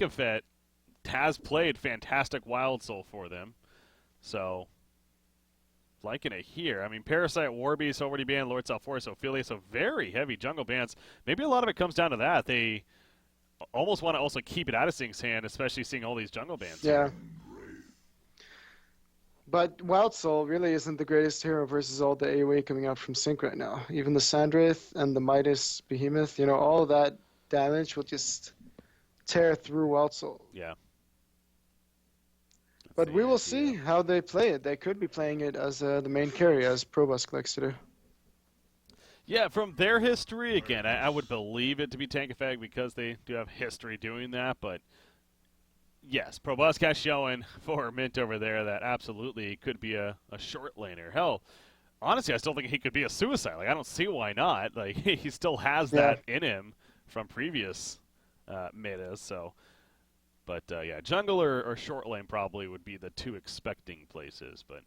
Tankafet has played fantastic Wild Soul for them. So, liking it here. I mean, Parasite, Warbeast already banned, Lord Salforce, Ophelia, so very heavy jungle bans. Maybe a lot of it comes down to that. They almost want to also keep it out of Sync's hand, especially seeing all these jungle bans. Yeah. Here. But Wild Soul really isn't the greatest hero versus all the AoE coming out from Sync right now. Even the Sandwraith and the Midas Behemoth, you know, all of that damage will just tear through Wild Soul. Yeah. But we will see how they play it. They could be playing it as the main carry, as Probusk likes to do. Yeah, from their history, again, I would believe it to be Tankafag because they do have history doing that, but yes, Probusk has shown for Mint over there that absolutely could be a short laner. Hell, honestly, I still think he could be a suicide. Like, I don't see why not. Like, he still has that in him from previous metas, so... But, yeah, jungle or short lane probably would be the two expecting places. But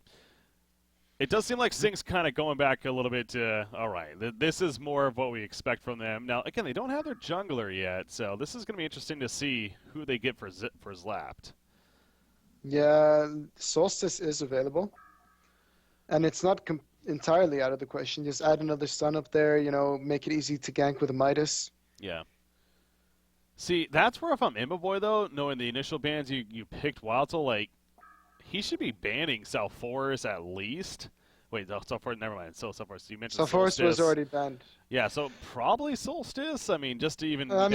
it does seem like Sync's kind of going back a little bit to, all right, this is more of what we expect from them. Now, again, they don't have their jungler yet, so this is going to be interesting to see who they get for Zlapt. Yeah, Solstice is available. And it's not entirely out of the question. Just add another stun up there, you know, make it easy to gank with a Midas. Yeah. See, that's where if I'm Imboboy, though, knowing the initial bans you picked Wild Soul, like, he should be banning Salforce at least. Wait, no, Salforce, never mind. Salforce, you mentioned Salforce Solstice. was already banned. Yeah, so probably Solstice. I mean, just to even or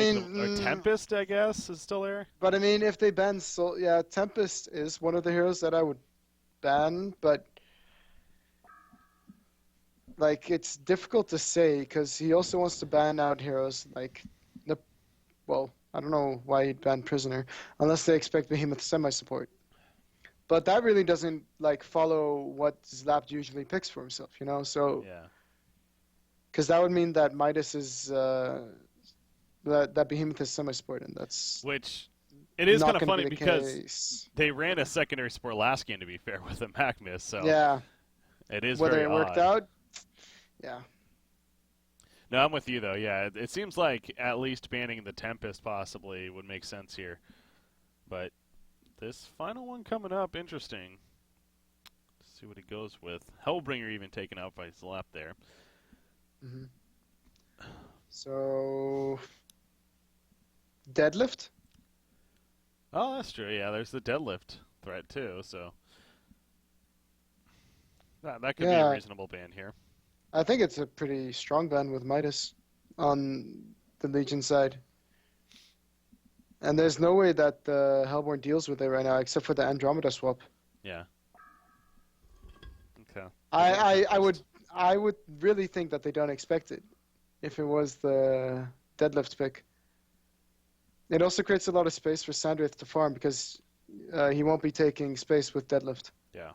Tempest, I guess, is still there. But, I mean, if they ban yeah, Tempest is one of the heroes that I would ban, but... Like, it's difficult to say, because he also wants to ban out heroes like... Well, I don't know why he'd ban Prisoner, unless they expect Behemoth semi-support. But that really doesn't, like, follow what Zlapt usually picks for himself, you know? So, yeah. Because that would mean that Midas is... that Behemoth is semi-support, and that's... Which, it is kind of funny because case. they ran a secondary support last game, to be fair, with a Macmiss, so... Yeah. It is Whether very it worked out, yeah. No, I'm with you, though. Yeah, it seems like at least banning the Tempest possibly would make sense here. But this final one coming up, interesting. Let's see what he goes with. Hellbringer even taken out by Zlap there. Mm-hmm. So, Deadlift? Oh, that's true. Yeah, there's the deadlift threat, too, so... That could be a reasonable ban here. I think it's a pretty strong ban with Midas on the Legion side. And there's no way that Hellborn deals with it right now, except for the Andromeda swap. Yeah. Okay. I would really think that they don't expect it, if it was the Deadlift pick. It also creates a lot of space for Sandwraith to farm, because he won't be taking space with Deadlift. Yeah.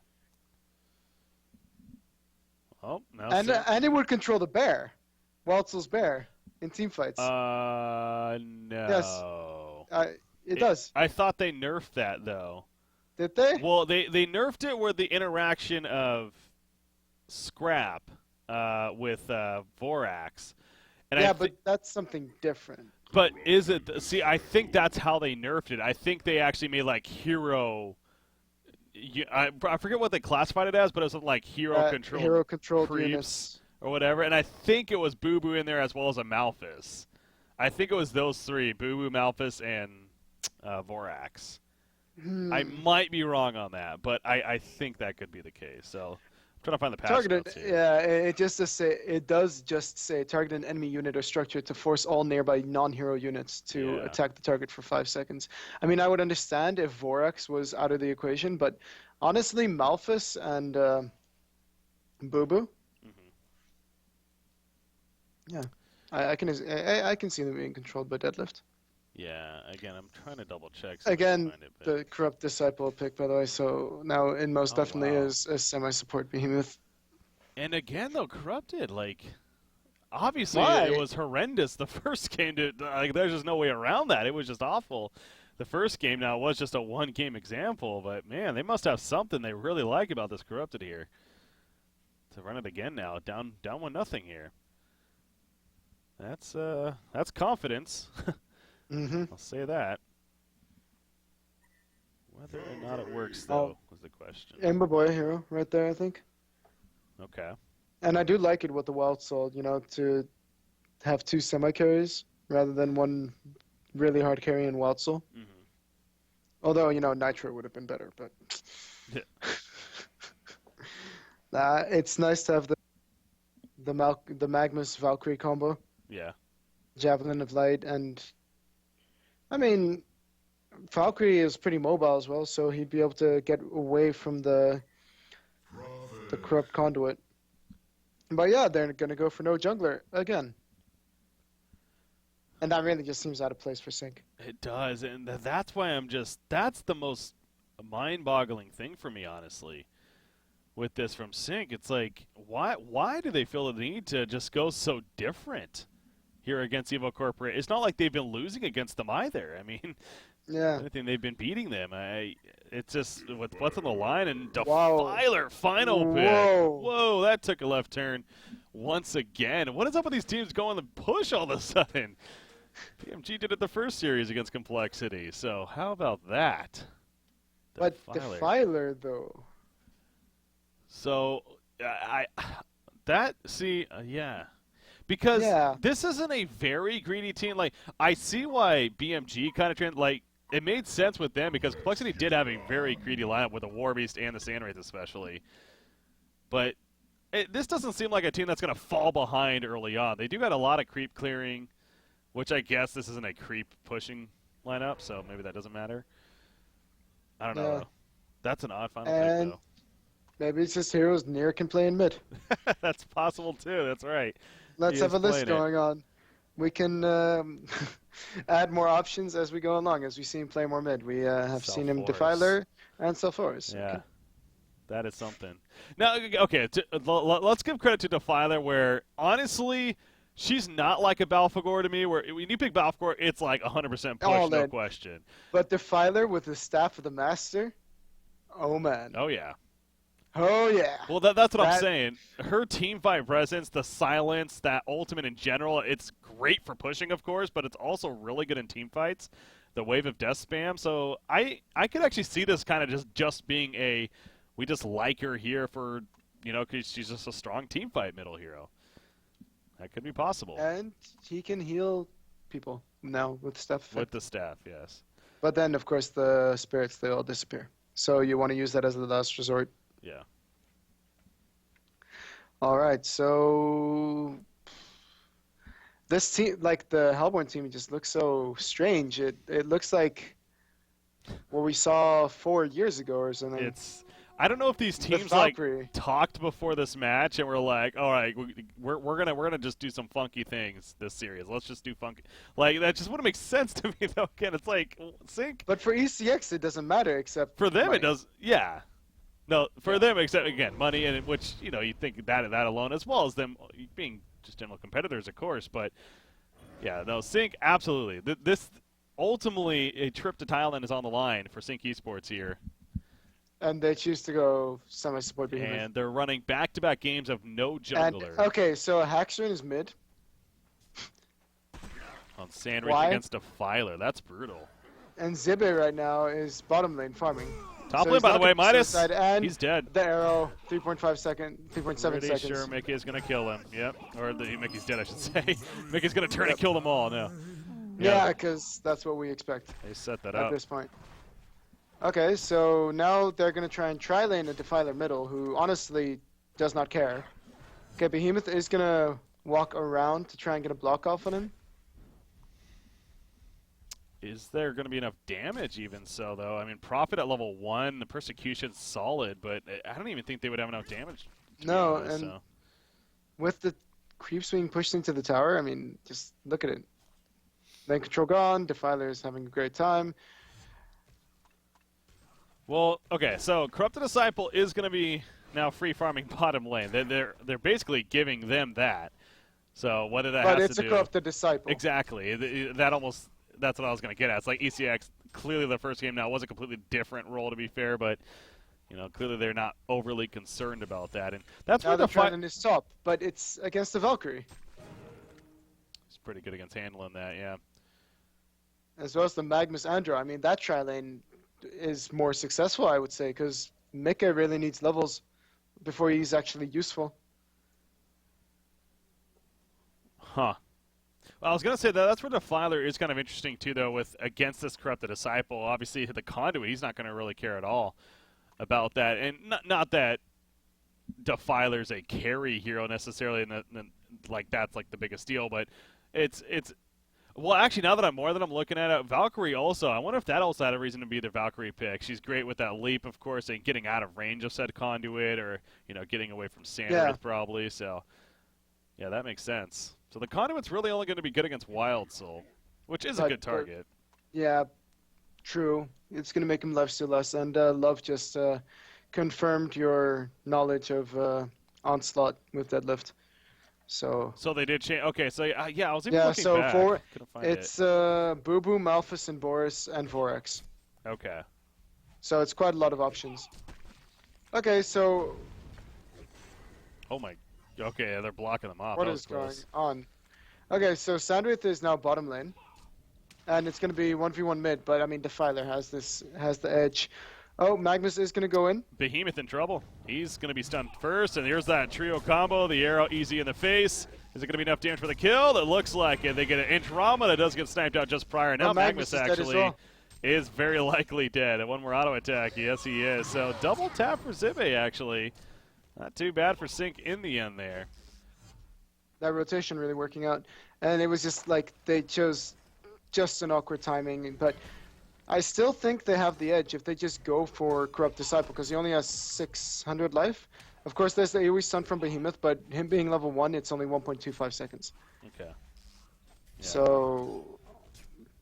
Oh, now and it would control the bear, Wild Soul's bear, in teamfights. No. Yes, it does. I thought they nerfed that though. Did they? Well, they nerfed it where the interaction of Scrap with Vorax. And yeah, but that's something different. But is it? See, I think that's how they nerfed it. I think they actually made like hero. I forget what they classified it as, but it was like hero controlled creeps units or whatever. And I think it was Boo Boo in there as well as a Malphus. I think it was those three: Boo Boo, Malphus, and Vorax. I might be wrong on that, but I think that could be the case. So I'm trying to find the patch notes here. Yeah, it does just say target an enemy unit or structure to force all nearby non-hero units to attack the target for 5 seconds. I mean, I would understand if Vorax was out of the equation, but honestly, Malphus and Boo Boo, yeah, I can see them being controlled by Deadlift. Yeah, again, I'm trying to double check. Again, the Corrupt Disciple pick, by the way, so now it most definitely is a semi-support Behemoth. And again, though, Corrupted, like, obviously it was horrendous the first game. Like, there's just no way around that. It was just awful. The first game now was just a one-game example, but, man, they must have something they really like about this Corrupted here. To run it again now, down 1-0 here. That's confidence. I'll say that. Whether or not it works, Oh, though, was the question. Ember Boy hero right there, I think. Okay. And I do like it with the Wild Soul, to have two semi carries rather than one really hard carry in Wild Soul. Mm-hmm. Although, Nitro would have been better, but Yeah. it's nice to have the Magnus Valkyrie combo, Yeah. Javelin of Light, and I mean, Valkyrie is pretty mobile as well, so he'd be able to get away from the corrupt conduit. But yeah, they're gonna go for no jungler again. And that really just seems out of place for Sync. It does, and that's why that's the most mind-boggling thing for me, honestly, with this from Sync. It's like, why do they feel the need to just go so different here against Evo Corporate? It's not like they've been losing against them either. I mean, Yeah. I think they've been beating them. It's just with what's on the line, and Wow. Defiler final pick. Whoa. Whoa, that took a left turn once again. What is up with these teams going to push all of a sudden? PMG did it the first series against Complexity, so how about that? But Defiler, though. So, yeah. Because Yeah. this isn't a very greedy team. Like, I see why BMG kind of trend, like, it made sense with them because Complexity did have a very greedy lineup with the War Beast and the Sandwraith especially. But this doesn't seem like a team that's going to fall behind early on. They do got a lot of creep clearing, which I guess this isn't a creep pushing lineup, so maybe that doesn't matter. I don't know. Yeah. That's an odd final And pick, maybe it's just heroes near can play in mid. though. That's possible, too. That's right. Let's have a list playing it. going on. We can add more options as we go along, as we see him play more mid. We have seen him Self-Force. Defiler and Self-Force. Yeah. Okay. That is something. Now, okay, let's give credit to Defiler, where, honestly, she's not like a Balfagor to me, where when you pick Balfagor, it's like 100% push, All no in. question. But Defiler with the Staff of the Master, oh man. Oh, yeah. Oh yeah. Well, that's what I'm saying. Her team fight presence, the silence, that ultimate in general, it's great for pushing, of course, but it's also really good in team fights. The wave of death spam. So I could actually see this kind of just being we just like her here for, because she's just a strong team fight middle hero. That could be possible. And he can heal people now with stuff. With the staff, yes. But then, of course, the spirits, they all disappear. So you want to use that as the last resort. Yeah. All right, so this team, like the Hellborn team, just looks so strange. It looks like what we saw 4 years ago or something. I don't know if these teams talked before this match and were like, all right, we're gonna just do some funky things this series. Let's just do funky. Like that just wouldn't make sense to me though. Again, it's like Sync. But for ECX, it doesn't matter except for them money. It does. Yeah. No, for them, except again, money, and which you think that alone, as well as them being just general competitors, of course. But yeah, no, Sync absolutely. This ultimately a trip to Thailand is on the line for Sync Esports here, and they choose to go semi-support behemoth. And they're running back-to-back games of no jungler. And, okay, so Haxrin is mid on Sandwraith against Defiler. That's brutal. And Zibe right now is bottom lane farming. Top lane, by the way, Midas. And he's dead. The arrow, 3.7 seconds. Pretty sure Mickey is going to kill him. Yep. Or Mickey's dead, I should say. Mickey's going to turn and kill them all now. Yeah, because that's what we expect. They set that up. At this point. Okay, so now they're going to try and tri-lane a Defiler middle, who honestly does not care. Okay, Behemoth is going to walk around to try and get a block off on him. Is there going to be enough damage even so, though? I mean, Prophet at level 1, the Persecution's solid, but I don't even think they would have enough damage. No, and with the creeps being pushed into the tower, I mean, just look at it. Lane control gone, Defiler is having a great time. Well, okay, so Corrupted Disciple is going to be now free farming bottom lane. They're basically giving them that. So whether that has to do... But it's a Corrupted Disciple. Exactly. That's what I was going to get at. It's like ECX, clearly the first game now was a completely different role, to be fair, but clearly they're not overly concerned about that. And that's where the fight is top, but it's against the Valkyrie. It's pretty good against handling that, yeah. As well as the Magnus Andro. I mean, that tri-lane is more successful, I would say, because Mika really needs levels before he's actually useful. Huh. Well, I was gonna say that's where Defiler is kind of interesting too, though. With against this corrupted disciple, obviously the conduit, he's not gonna really care at all about that, and not that Defiler's a carry hero necessarily, and like that's like the biggest deal, but it's well, actually, now that I'm looking at it, Valkyrie also. I wonder if that also had a reason to be the Valkyrie pick. She's great with that leap, of course, and getting out of range of said conduit, or getting away from Sandwich probably. So, yeah, that makes sense. So the conduit's really only going to be good against Wild Soul, which is a good target. Yeah, true. It's going to make him lifesteal less, and Love just confirmed your knowledge of Onslaught with Deadlift. So they did change. Okay, so yeah, I was even looking back. Couldn't find it's Boo Boo, Malphus, and Boris, and Vorax. Okay. So it's quite a lot of options. Okay, so oh my. Okay, they're blocking them off. What is going on? Okay, so Sandwith is now bottom lane, and it's going to be 1v1 mid. But I mean, Defiler has the edge. Oh, Magnus is going to go in. Behemoth in trouble. He's going to be stunned first, and here's that trio combo. The arrow easy in the face. Is it going to be enough damage for the kill? It looks like it. They get an Inch-Rama that does get sniped out just prior. Now Magnus actually is very likely dead. And one more auto attack. Yes, he is. So double tap for Zibe, actually. Not too bad for Sync in the end there. That rotation really working out. And it was just like they chose just an awkward timing, but I still think they have the edge if they just go for Corrupt Disciple, because he only has 600 life. Of course, there's the AoE stun from Behemoth, but him being level 1, it's only 1.25 seconds. Okay. Yeah. So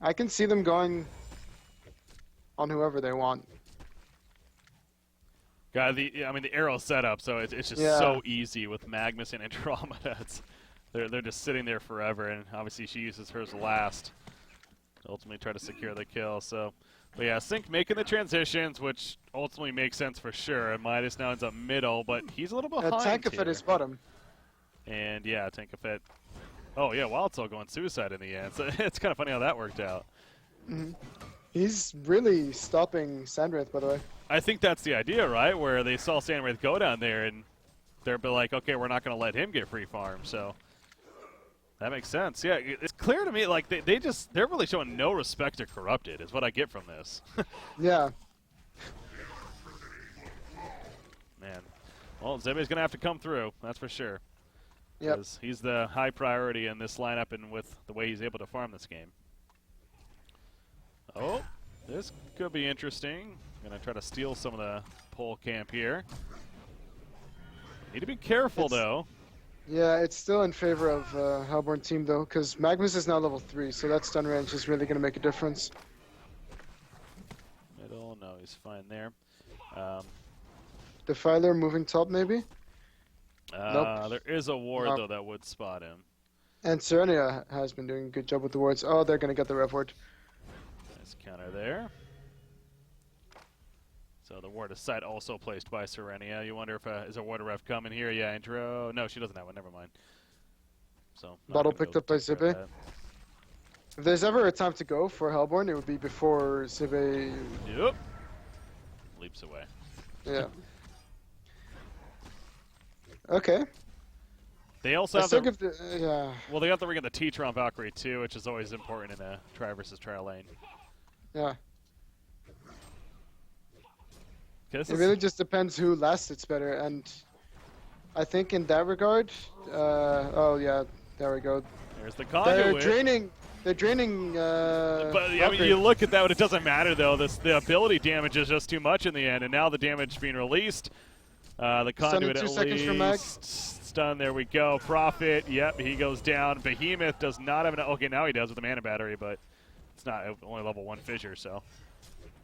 I can see them going on whoever they want. God, the arrow setup, so it's just so easy with Magnus and Andromeda. They're just sitting there forever, and obviously she uses hers last. Ultimately try to secure the kill. So, but yeah, Sync making the transitions, which ultimately makes sense for sure. And Midas now ends up middle, but he's a little behind. Tankafet is bottom. And yeah, Tankafet. Oh yeah, Wild Soul going suicide in the end. So it's kind of funny how that worked out. Mm-hmm. He's really stopping Sandwraith, by the way. I think that's the idea, right? Where they saw Sandwraith go down there, and they're like, okay, we're not going to let him get free farm. So. That makes sense. Yeah, it's clear to me, like, they're really showing no respect to Corrupted, is what I get from this. Yeah. Man. Well, Zibe's going to have to come through, that's for sure. Yep. Because he's the high priority in this lineup and with the way he's able to farm this game. Oh, this could be interesting. Going to try to steal some of the pole camp here. Need to be careful, though. Yeah, it's still in favor of Hellborn team, though, because Magnus is now level 3, so that stun range is really going to make a difference. Middle, no, he's fine there. Defiler moving top, maybe? Nope. There is a ward, though, that would spot him. And Serenia has been doing a good job with the wards. Oh, they're going to get the rev ward. Nice counter there. So the ward of sight also placed by Serenia. You wonder if is a ward of ref coming here? Yeah, intro. No, she doesn't have one. Never mind. So bottle picked up by Zibe. If there's ever a time to go for Hellborn, it would be before Zibe. Yep. Leaps away. Yeah. Okay. They also have the, yeah. Well, they got the ring of the teacher on Valkyrie too, which is always important in a try versus try lane. Yeah. It really just depends who last hits better, and I think in that regard, oh yeah, there we go. There's the conduit. They're draining. But I mean, you look at that, but it doesn't matter though. The ability damage is just too much in the end, and now the damage being released. The conduit at least stun. There we go. Prophet. Yep, he goes down. Behemoth does not have an. Okay, now he does with the mana battery, but it's not only level 1 fissure, so.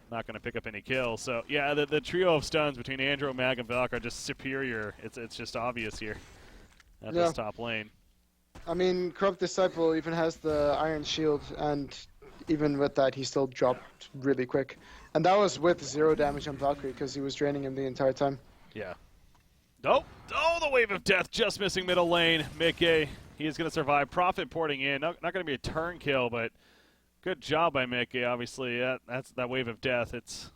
Not going to pick up any kills. So, yeah, the trio of stuns between Andro, Mag, and Valk are just superior. It's just obvious here at this top lane. I mean, Corrupt Disciple even has the Iron Shield, and even with that, he still dropped really quick. And that was with 0 damage on Valkyrie, because he was draining him the entire time. Yeah. Oh, the Wave of Death just missing middle lane. Mikke, he is going to survive. Prophet porting in. Not going to be a turn kill, but... Good job by Mikke, obviously. That's that Wave of Death. It's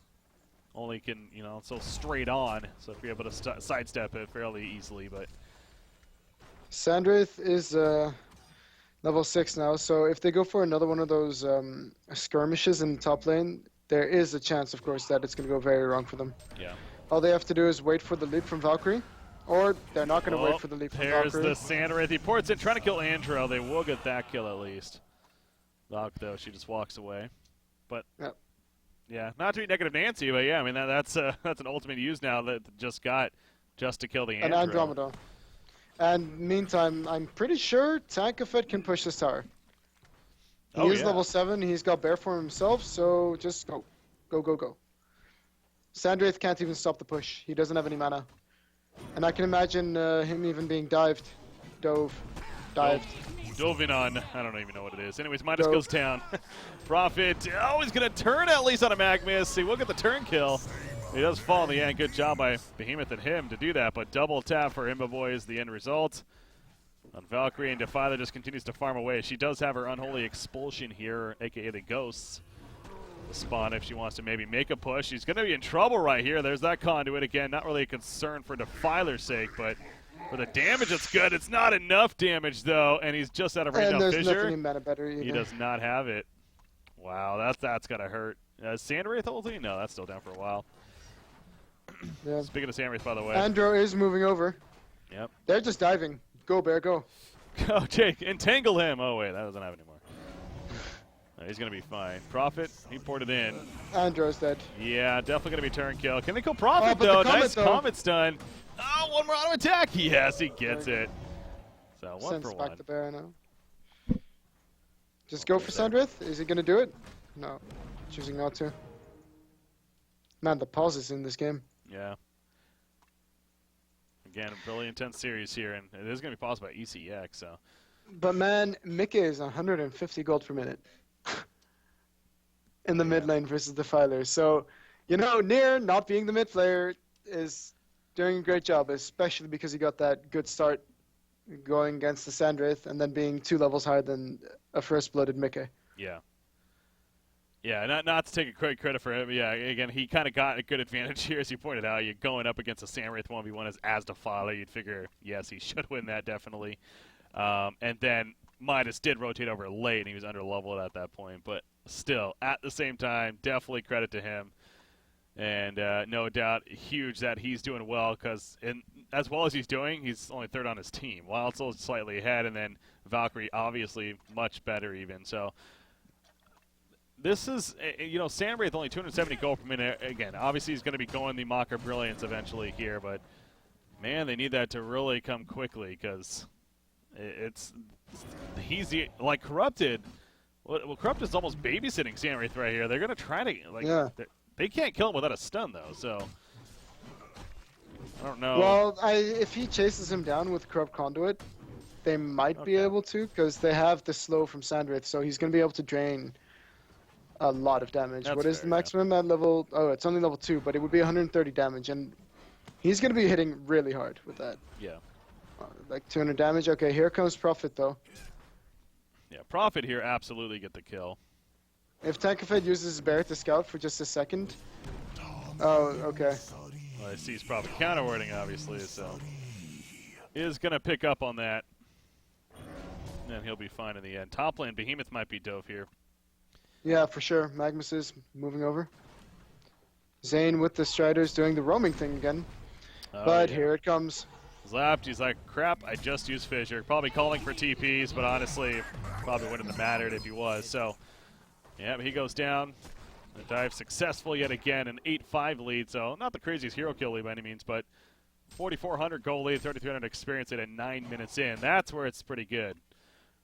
only can, so straight on. So if you're able to sidestep it fairly easily, but Sandwraith is level 6 now, so if they go for another one of those skirmishes in the top lane, there is a chance, of course, that it's going to go very wrong for them. yeah. All they have to do is wait for the leap from Valkyrie, or they're not going to wait for the leap from There's Valkyrie. the Sandwraith. He ports it, trying to kill Andro. They will get that kill at least. Valk, though, she just walks away. But, Yep. yeah, not to be negative Nancy, but yeah, I mean, that's an ultimate use now that just got just to kill the And Andro. Andromeda. And meantime, I'm pretty sure Tankafet can push this tower. He is level 7, he's got bear form himself, so just go. Go, go, go. Sandwraith can't even stop the push. He doesn't have any mana. And I can imagine him even being dived. Dived. Doving on. I don't even know what it is. Anyways, Midas Dove. goes down. Prophet. Oh, he's going to turn at least on a Magmus. He will get the turn kill. He does fall in the end. Good job by Behemoth and him to do that. But double tap for Imba Boy is the end result. On Valkyrie, and Defiler just continues to farm away. She does have her Unholy Expulsion here, a.k.a. the Ghosts. The spawn if she wants to maybe make a push. She's going to be in trouble right here. There's that conduit again. Not really a concern for Defiler's sake, but for the damage, it's good. It's not enough damage, though, and he's just out of range And of there's Fissure. nothing in mana better either. He does not have it. Wow, that's got to hurt. Sandwraith ulti? No, that's still down for a while. Yeah. Speaking of Sandwraith, by the way. Andro is moving over. Yep. They're just diving. Go, bear, go. Go, Jake. Entangle him. Oh, wait, that doesn't have anymore. He's going to be fine. Prophet, he poured it in. Andro's dead. Yeah, definitely going to be turn kill. Can they kill Prophet, but though? the comet, Nice though. Comet's done. Oh, one more auto attack. Yes, he gets it. So, one Sends for back one. the bear now. Just go for Sandwraith. Is he going to do it? No. Choosing not to. Man, the pauses in this game. Yeah. Again, a really intense series here, and it is going to be paused by ECX, so. But man, Mika is 150 gold per minute. In the mid lane versus Defiler. So, Nier not being the mid player is doing a great job, especially because he got that good start going against the Sandwraith and then being 2 levels higher than a first blooded Mika. Yeah. Yeah, not to take a quick credit for him. Yeah, again, he kind of got a good advantage here, as you pointed out. You're going up against a Sandwraith 1v1 as Defiler. You'd figure, yes, he should win that, definitely. And then Midas did rotate over late, and he was under-leveled at that point. But still, at the same time, definitely credit to him. And no doubt, huge that he's doing well, because as well as he's doing, he's only 3rd on his team. Wild Soul's slightly ahead, and then Valkyrie obviously much better even. So this is, Sandwraith only 270 gold per minute. Again, obviously he's going to be going the Mocker Brilliance eventually here, but man, they need that to really come quickly, because he's like Corrupted. Well, Corrupted's almost babysitting Sandwraith right here. They're going to try to, they can't kill him without a stun, though, so I don't know. Well, if he chases him down with Corrupt Conduit, they might be able to, because they have the slow from Sandwraith, so he's going to be able to drain a lot of damage. That's what is fair, the maximum at level? Oh, it's only level 2, but it would be 130 damage, and he's going to be hitting really hard with that. Yeah. Like 200 damage. Okay, here comes Prophet, though. Yeah, Prophet here absolutely get the kill. If Tankafed uses his bear to scout for just a second. Oh, okay. Well, I see he's Prophet counterwording, obviously, so is going to pick up on that. And he'll be fine in the end. Top lane, Behemoth might be dove here. Yeah, for sure. Magnus is moving over. Zane with the Striders doing the roaming thing again. But here it comes. Zapped, he's like, crap, I just used Fissure. Probably calling for TPs, but honestly, probably wouldn't have mattered if he was. So, yeah, he goes down. The dive successful yet again, an 8-5 lead. So, not the craziest hero kill lead by any means, but 4,400 goal lead, 3,300 experience at 9 minutes in. That's where it's pretty good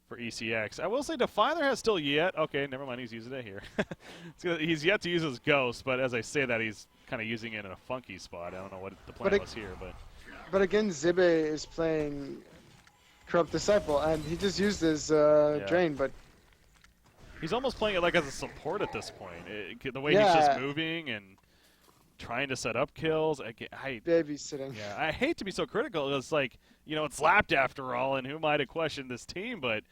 for ECX. I will say Defiler has still yet. Okay, never mind, he's using it here. He's yet to use his Ghost, but as I say that, he's kind of using it in a funky spot. I don't know what the plan was here, but. But again, Zibe is playing Corrupt Disciple, and he just used his Drain, but. He's almost playing it like as a support at this point. The way he's just moving and trying to set up kills. Babysitting. Yeah, I hate to be so critical. It's like, it's lapped after all, and who might have questioned this team, but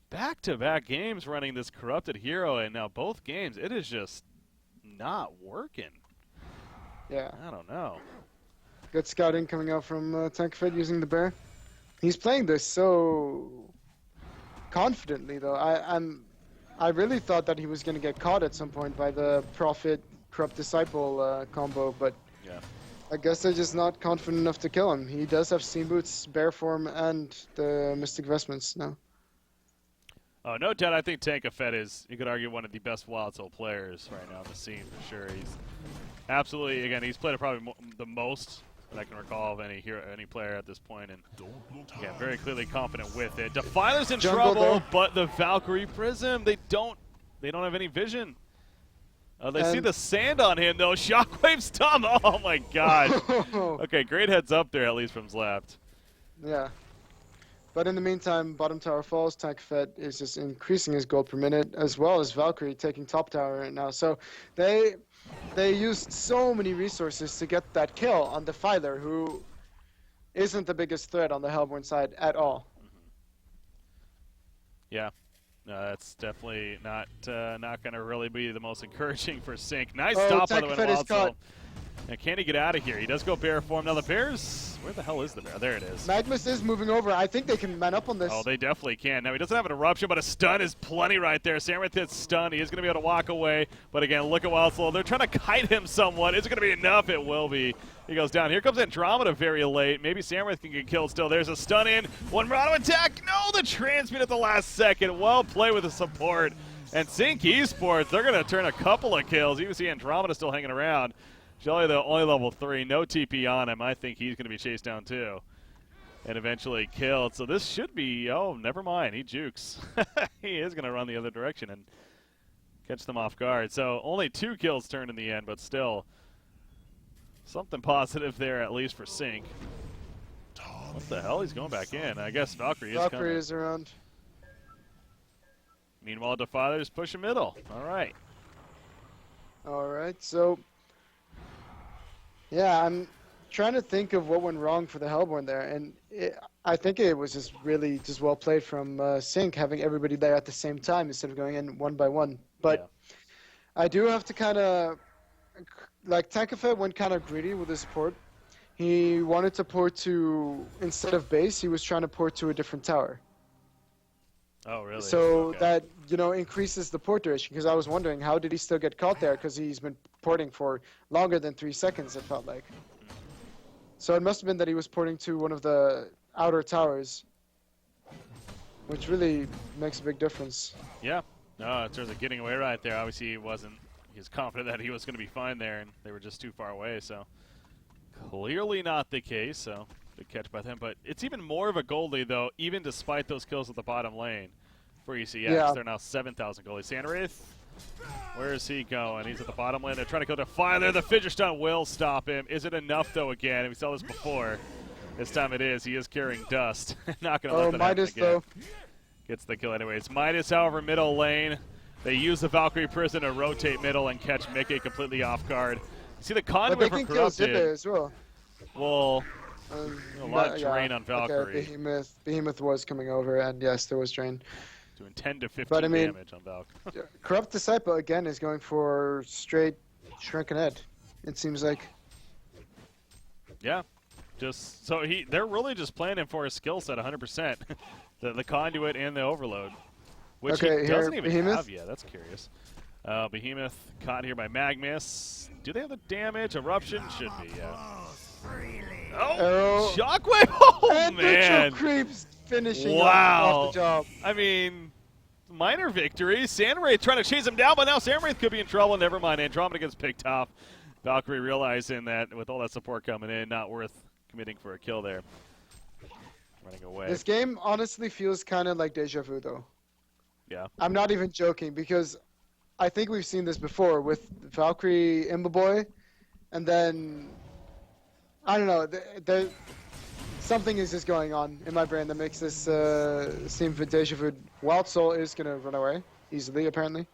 back-to-back games running this Corrupted hero, and now both games, it is just not working. Yeah. I don't know. Good scouting coming out from Tankfed using the bear. He's playing this so confidently, though. I really thought that he was going to get caught at some point by the Prophet Corrupt Disciple combo, but Yeah. I guess they're just not confident enough to kill him. He does have Steam Boots, Bear Form, and the Mystic Vestments now. Oh, no doubt. I think Tankafet is, you could argue, one of the best Wild Soul players right now on the scene for sure. He's absolutely, again, he's played it probably the most that I can recall of any player at this point, and again, very clearly confident with it. Defiler's in Jungle, trouble, though. but the Valkyrie Prism, they don't have any vision. They see the sand on him though. Shockwave's dumb. Oh my gosh. Okay, great heads up there at least from Zlapt. Yeah. But in the meantime, bottom tower falls. Tankfed is just increasing his gold per minute, as well as Valkyrie taking top tower right now. So they used so many resources to get that kill on Defiler, who isn't the biggest threat on the Hellborn side at all. Yeah. No, that's definitely not going to really be the most encouraging for Sync. Nice stop by the way. Wild Soul. Now, can he get out of here? He does go bear form. Now the bears, where the hell is the bear? There it is. Magmus is moving over. I think they can man up on this. Oh, they definitely can. Now he doesn't have an eruption, but a stun is plenty right there. Samrath hits stun. He is going to be able to walk away. But again, look at Wild Soul. They're trying to kite him somewhat. Is it going to be enough? It will be. He goes down. Here comes Andromeda very late. Maybe Samrath can get killed still. There's a stun in. One Murano attack. No, the transmute at the last second. Well played with the support. And Sync Esports, they're going to turn a couple of kills. You see Andromeda still hanging around. Shelly, the only level 3, no TP on him. I think he's going to be chased down too, and eventually killed. So this should be, oh, never mind. He jukes. He is going to run the other direction and catch them off guard. So only 2 kills turned in the end, but still something positive there at least for Sync. What the hell? He's going back in. I guess Valkyrie is coming. Valkyrie is around. Meanwhile, Defiler's pushing middle. All right. All right, so yeah, I'm trying to think of what went wrong for the Hellborn there, and I think it was just really just well played from Sync, having everybody there at the same time instead of going in one by one. But yeah. I do have to kind of, like, Tankafet went kind of greedy with his support. He wanted to port to, instead of base, he was trying to port to a different tower. Oh, really? So okay. that, you know, increases the port duration, because I was wondering, how did he still get caught there? Because he's been porting for longer than 3 seconds, it felt like. So it must have been that he was porting to one of the outer towers, which really makes a big difference. Yeah. No, in terms of getting away right there, obviously he was confident that he was going to be fine there, and they were just too far away, so clearly not the case, so good catch by them. But it's even more of a gold lead, though, even despite those kills at the bottom lane for ECX. Yeah. They're now 7,000 gold lead. Sandwraith, where is he going? He's at the bottom lane. They're trying to go to Defiler. The fidget stun will stop him. Is it enough, though, again? We saw this before. This time it is. He is carrying dust. Not going to let that happen again. Though. Gets the kill anyways. Midas, however, middle lane. They use the Valkyrie Prison to rotate middle and catch Mickey completely off guard. You see the conduit for Corrupted. As well. Well, a lot of drain on Valkyrie. Okay, Behemoth was coming over, and yes, there was drain. Doing 10 to 15 damage on Valkyrie. Corrupt Disciple, again, is going for straight Shrunken Head, it seems like. Yeah. Just so they're really just playing him for his skill set 100%. the conduit and the overload. Which he doesn't even have yet. That's curious. Behemoth caught here by Magmus. Do they have the damage? Eruption? Should be, yeah. Oh, Shockwave! Oh, and man! Creeps finishing off the job. I mean, minor victory. Sandwraith trying to chase him down, but now Sandwraith could be in trouble. Never mind. Andromeda gets picked off. Valkyrie realizing that with all that support coming in, not worth committing for a kill there. Running away. This game honestly feels kind of like deja vu, though. Yeah. I'm not even joking, because I think we've seen this before with Valkyrie Imbaboy, and then I don't know. Something is just going on in my brain that makes this seem for deja vu. Wild Soul is gonna run away easily, apparently.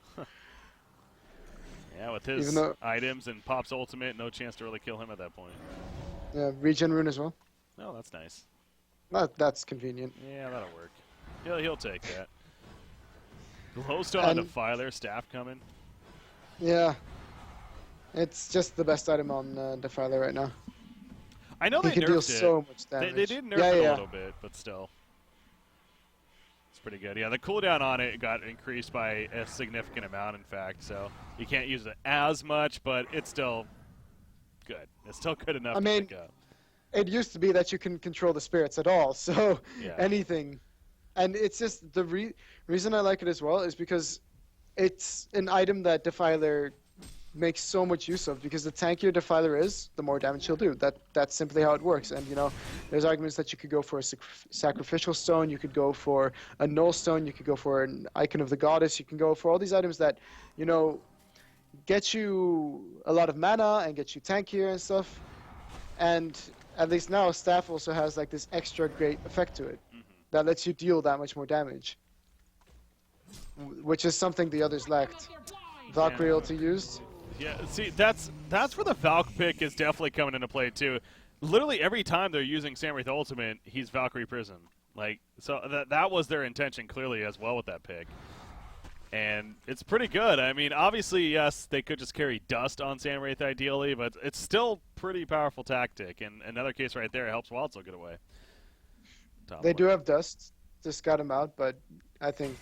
Yeah, with his items and Pop's ultimate, no chance to really kill him at that point. Yeah, regen rune as well. Oh, that's nice. That's convenient. Yeah, that'll work. He'll take that. Glowstone on Defiler, staff coming. Yeah. It's just the best item on Defiler right now. I know He they can deal nerfed it. so much They damage. did nerf Yeah, it a yeah. little bit, but still. It's pretty good. Yeah, the cooldown on it got increased by a significant amount, in fact, so you can't use it as much, but it's still good. It's still good enough I to mean, pick up. it used to be that you can control the spirits at all, so Yeah. anything. And it's just the reason I like it as well is because it's an item that Defiler makes so much use of, because the tankier Defiler is, the more damage he'll do. That's simply how it works. And there's arguments that you could go for a sacrificial stone, you could go for a null stone, you could go for an icon of the goddess, you can go for all these items that you know get you a lot of mana and get you tankier and stuff. And at least now, staff also has like this extra great effect to it that lets you deal that much more damage, which is something the others lacked. Valkyrie ulti used. Yeah, see, that's where the Valk pick is definitely coming into play too. Literally every time they're using Samwraith Ultimate, he's Valkyrie Prism. Like, so that was their intention clearly as well with that pick. And it's pretty good. I mean, obviously, yes, they could just carry Dust on Samwraith ideally, but it's still pretty powerful tactic. And another case right there, it helps Wildsell get away. They do have Dust to scout him out, but I think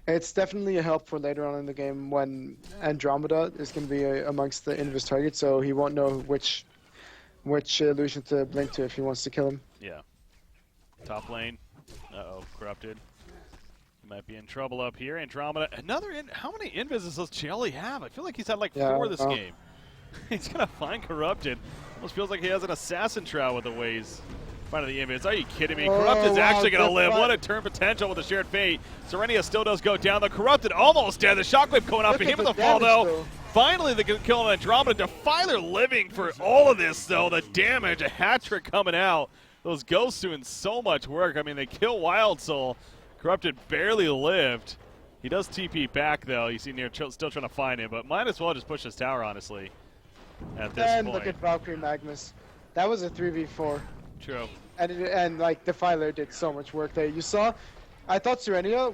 it's definitely a help for later on in the game when Andromeda is going to be amongst the Invis targets, so he won't know which illusion to blink to if he wants to kill him. Yeah. Top lane. Uh-oh, corrupted. He might be in trouble up here. Andromeda. How many Invises does Chieli have? I feel like he's had like 4 this game. He's going to find corrupted. Almost feels like he has an assassin trowel with the ways. Front of the Invis. Are you kidding me? Corrupted's actually going to live. What a turn potential with the shared fate. Serenia still does go down. The Corrupted almost dead. The shockwave going off him in the fall, though. Finally, the kill on Andromeda. Defiler living for all of this, though. The damage, a hat trick coming out. Those ghosts doing so much work. I mean, they kill Wild Soul. Corrupted barely lived. He does TP back, though. You see Near still trying to find him, but might as well just push his tower, honestly, at this point. Look at Valkyrie Magnus. That was a 3v4. True. And like Defiler did so much work there. You saw, I thought Serenia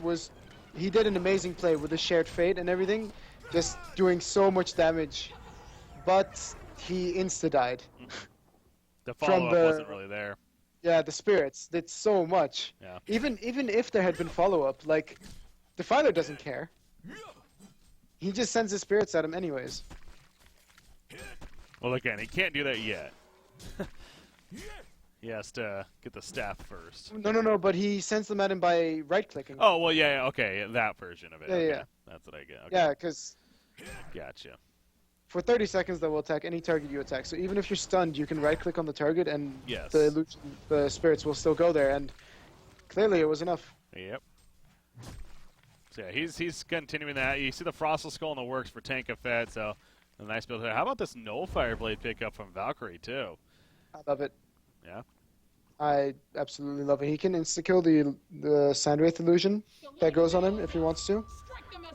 he did an amazing play with the shared fate and everything, just doing so much damage, but he insta-died. The follow-up wasn't really there. Yeah, the spirits did so much. Yeah. Even if there had been follow-up, like, Defiler doesn't care. He just sends his spirits at him anyways. Well, again, he can't do that yet. He has to get the staff first. No, but he sends them at him by right-clicking. Oh, well, yeah, okay, that version of it. Yeah, okay. yeah. That's what I get. Okay. Yeah, because Gotcha. for 30 seconds, that will attack any target you attack. So even if you're stunned, you can right-click on the target, and Yes. the spirits will still go there. And clearly, it was enough. Yep. So yeah, he's continuing that. You see the Frostal Skull in the works for Tank of Fed, so a nice build there. How about this Null Fireblade pickup from Valkyrie, too? I love it. Yeah. I absolutely love it. He can insta-kill the Sandwraith illusion that goes on him if he wants to.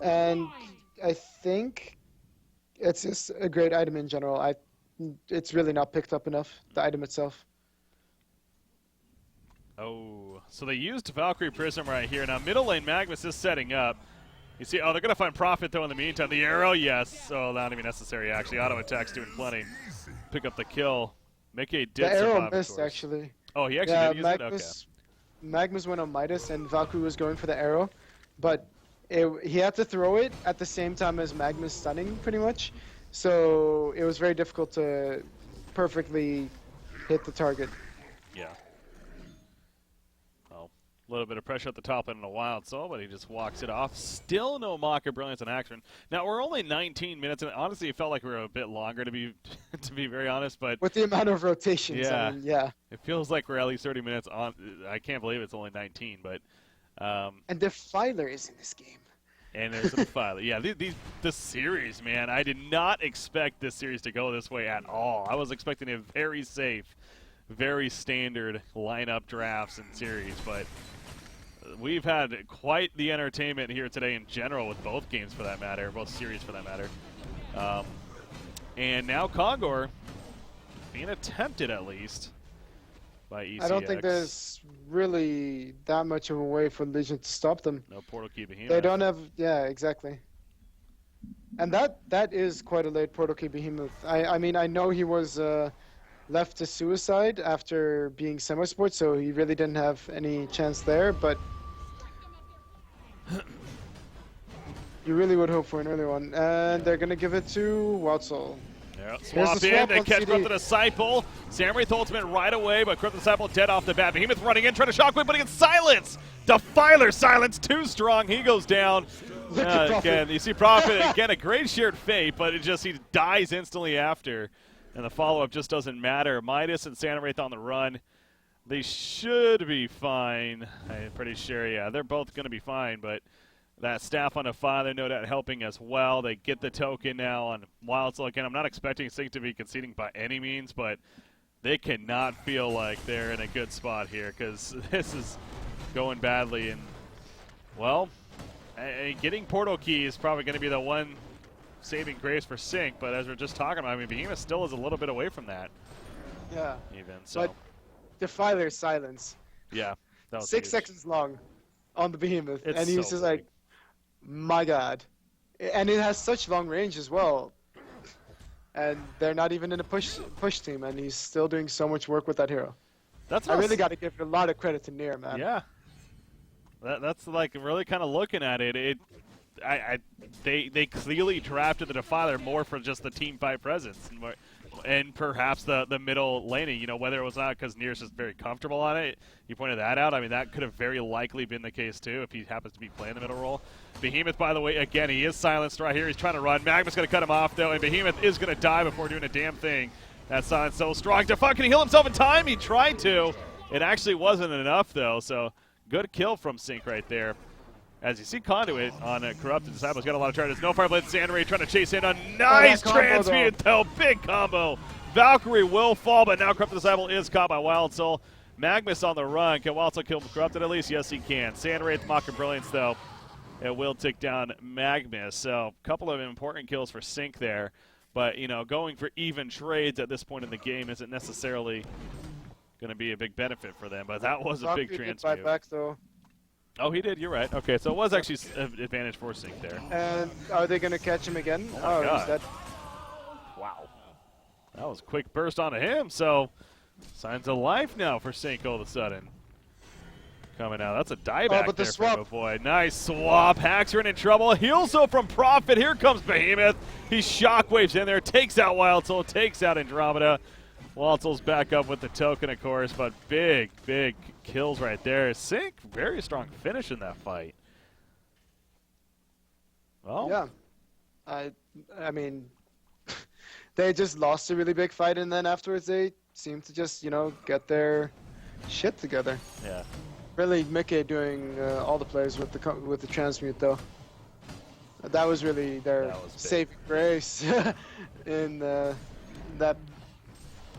And I think it's just a great item in general. It's really not picked up enough, the item itself. Oh, so they used Valkyrie Prism right here. Now, middle lane Magnus is setting up. You see, they're going to find Prophet, though, in the meantime. The arrow, yes. Oh, not even necessary, actually. Auto attack's doing plenty. Pick up the kill. Mickey did The arrow survive, missed, actually. Oh, he actually did use Magnus, it? Okay. Magnus went on Midas, and Valkyrie was going for the arrow. But he had to throw it at the same time as Magnus stunning, pretty much. So it was very difficult to perfectly hit the target. Yeah. Well, a little bit of pressure at the top end in a Wild Soul, but he just walks it off. Still no Mock of Brilliance in action. Now, we're only 19 minutes, and honestly, it felt like we were a bit longer, to be to be very honest. But with the amount of rotations, yeah, I mean, yeah. It feels like we're at least 30 minutes on. I can't believe it's only 19, but... and Defiler is in this game. And there's the Defiler. Yeah, this series, man, I did not expect this series to go this way at all. I was expecting a very safe, very standard lineup drafts and series, but we've had quite the entertainment here today in general with both games for that matter, both series for that matter. And now Kongor being attempted at least by ECX. I don't think there's really that much of a way for Legion to stop them. No portal key behemoth. They don't have, yeah, exactly. And that is quite a late Portal Key Behemoth. I mean, I know he was left to suicide after being semi-sport, so he really didn't have any chance there, but you really would hope for an early one. And they're going to give it to Woudsole. Yeah, Here's the swap in, swap they on catch CD. Corrupted Disciple. Samwraith ultimate right away, but Corrupted Disciple dead off the bat. Behemoth running in, trying to shockwave, but he gets silence. Defiler silence too strong. He goes down. Look at Prophet. Again, you see Prophet, again, a great shared fate, but he dies instantly after. And the follow-up just doesn't matter. Midas and Samwraith on the run. They should be fine. I'm pretty sure, yeah, they're both going to be fine, but that staff on Defiler, no doubt helping as well. They get the token now on Wildsoul. Again, I'm not expecting Sync to be conceding by any means, but they cannot feel like they're in a good spot here because this is going badly. And, well, getting Portal Key is probably going to be the one saving grace for Sync, but as we're just talking about, I mean, Behemoth still is a little bit away from that. Yeah. Even, so. But Defiler's silence. Yeah. That was 6 huge. seconds long on the Behemoth. It's and he's so just big. like, my God. And it has such long range as well. And they're not even in a push team, and he's still doing so much work with that hero. That's I really got to give a lot of credit to Nier, man. Yeah. That's like really kind of looking at it. They clearly drafted the Defiler more for just the team fight presence and perhaps the middle laning. You know, whether it was not because Nier's just very comfortable on it. You pointed that out. I mean, that could have very likely been the case too if he happens to be playing the middle role. Behemoth, by the way, again, he is silenced right here. He's trying to run. Magma's going to cut him off though, and Behemoth is going to die before doing a damn thing. That silence so strong. Defiler, can he heal himself in time? He tried to. It actually wasn't enough though. So good kill from Sync right there. As you see Conduit on Corrupted Disciples, got a lot of charges. No Fireblade, Sandray trying to chase in a nice transmute though. Big combo. Valkyrie will fall, but now Corrupted Disciple is caught by Wild Soul. Magnus on the run. Can Wild Soul kill Corrupted at least? Yes, he can. Sandray, Mock of Brilliance though. It will take down Magnus. So a couple of important kills for Sync there. But, you know, going for even trades at this point in the game isn't necessarily going to be a big benefit for them. But that was a big transmute. Back, though. Oh, he did. You're right. Okay, so it was actually an advantage for Sync there. And are they going to catch him again? Oh, my God. He's dead. Wow. That was a quick burst onto him. So signs of life now for Sync all of a sudden. Coming out. That's a dieback but the there swap. from a boy. Nice swap. Haxer in trouble. Heals though from Prophet. Here comes Behemoth. He shockwaves in there. Takes out Wild Soul. Takes out Andromeda. Wild Soul's back up with the token, of course, but big kills right there. Sync, very strong finish in that fight. Well, yeah. I mean, they just lost a really big fight, and then afterwards they seemed to just, you know, get their shit together. Yeah. Really, Mickey doing all the plays with the transmute though. That was really their saving grace in that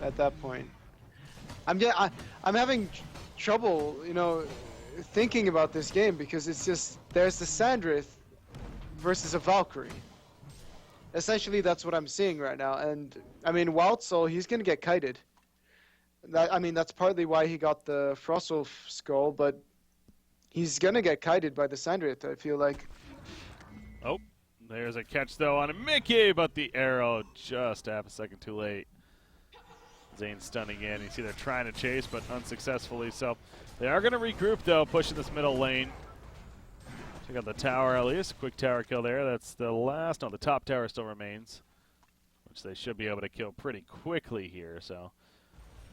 at that point. I'm having trouble, you know, thinking about this game because it's just there's the Sandrith versus a Valkyrie. Essentially, that's what I'm seeing right now, and I mean, Wild Soul, he's gonna get kited. I mean, that's partly why he got the Frostwolf skull, but he's gonna get kited by the Sandrith, I feel like. Oh, there's a catch though on a Mickey, but the arrow just half a second too late. Zane stunning in. You see they're trying to chase, but unsuccessfully. So they are going to regroup though, pushing this middle lane. Check out the tower at least. Quick tower kill there. That's the last. No, the top tower still remains, which they should be able to kill pretty quickly here. So.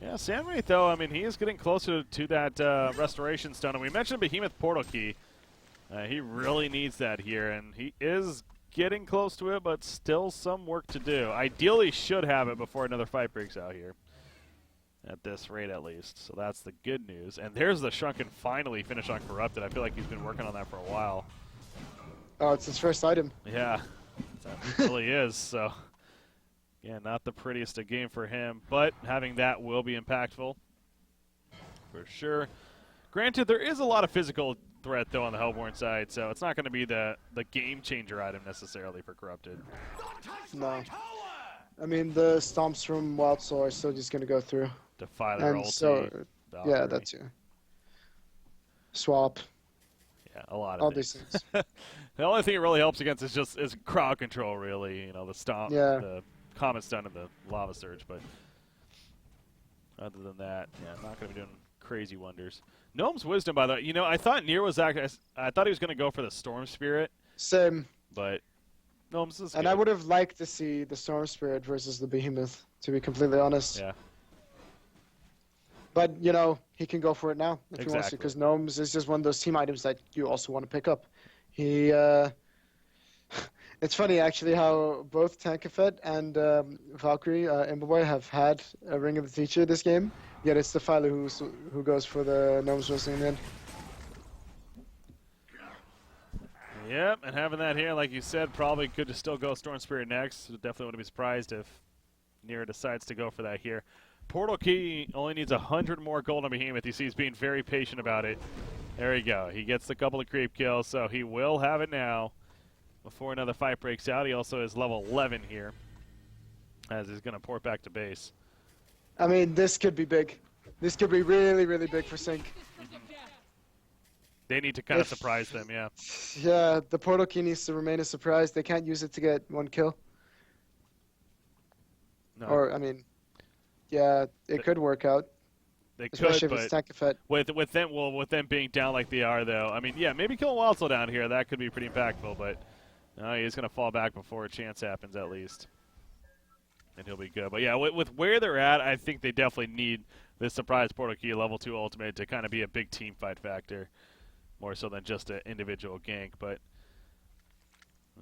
Yeah, Samwraith, though, I mean, he is getting closer to that restoration stone. And we mentioned Behemoth Portal Key. He really needs that here, and he is getting close to it, but still some work to do. Ideally should have it before another fight breaks out here. At this rate, at least. So that's the good news. And there's the Shrunken finally finish on Corrupted. I feel like he's been working on that for a while. Oh, it's his first item. Yeah, that really is, so... Yeah, not the prettiest of game for him, but having that will be impactful for sure. Granted, there is a lot of physical threat, though, on the Hellborn side, so it's not going to be the game-changer item necessarily for Corrupted. No. I mean, the stomps from Wild Soul are still just going to go through. Defiler ulti. So, yeah, that's it. Swap. Yeah, a lot of all these things. things. The only thing it really helps against is crowd control, really. You know, the stomp, Yeah. the comet stun, and the lava surge. But other than that, yeah, not going to be doing crazy wonders. Gnome's Wisdom, by the way, you know, I thought Nier was actually, I thought he was going to go for the Storm Spirit, Same. but Gnome's is And good. I would have liked to see the Storm Spirit versus the Behemoth, to be completely honest. Yeah, But, you know, he can go for it now if he wants to, exactly. because Gnomes is just one of those team items that you also want to pick up. He, it's funny actually how both Tankafet and Valkyrie, Imboboy, have had a Ring of the Teacher this game, yet it's the Defiler who goes for the Gnomes Wrestling in the end. Yep, and having that here, like you said, probably could just still go Storm Spirit next. Definitely wouldn't be surprised if Nier decides to go for that here. Portal Key only needs 100 more gold on Behemoth. You see he's being very patient about it. There you go. He gets a couple of creep kills, so he will have it now before another fight breaks out. He also is level 11 here, as he's going to port back to base. I mean, this could be big. This could be really, really big for Sync. They need to kind of surprise them, yeah. Yeah, the Portal Key needs to remain a surprise. They can't use it to get one kill. No, Or, I mean, yeah, it could work out. they could, Especially if but it's Tankafet. with them being down like they are, though, I mean, yeah, maybe kill Wildslow down here. That could be pretty impactful, but no, he's going to fall back before a chance happens, at least. And he'll be good. But yeah, with where they're at, I think they definitely need this surprise Portal Key level 2 ultimate to kind of be a big team fight factor, more so than just an individual gank. But